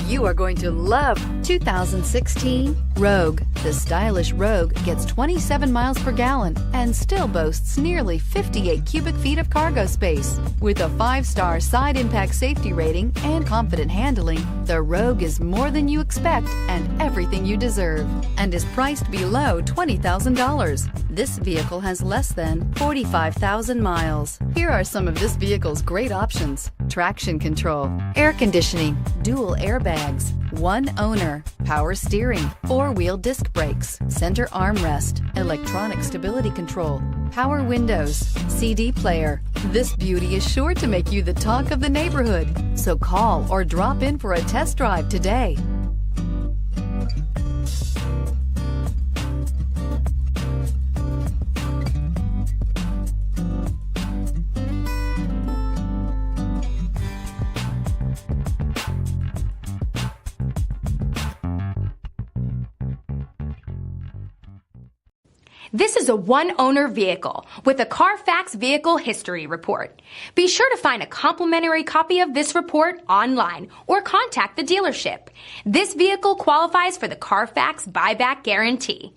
You are going to love 2016 Rogue. The stylish Rogue gets 27 miles per gallon and still boasts nearly 58 cubic feet of cargo space. With a 5-star side impact safety rating and confident handling, the Rogue is more than you expect and everything you deserve, and is priced below $20,000. This vehicle has less than 45,000 miles. Here are some of this vehicle's great options: traction control, air conditioning, dual airbags, one owner, power steering, 4-wheel disc brakes, center armrest, electronic stability control, power windows, CD player. This beauty is sure to make you the talk of the neighborhood. So call or drop in for a test drive today. This is a one-owner vehicle with a CARFAX vehicle history report. Be sure to find a complimentary copy of this report online or contact the dealership. This vehicle qualifies for the CARFAX buyback guarantee.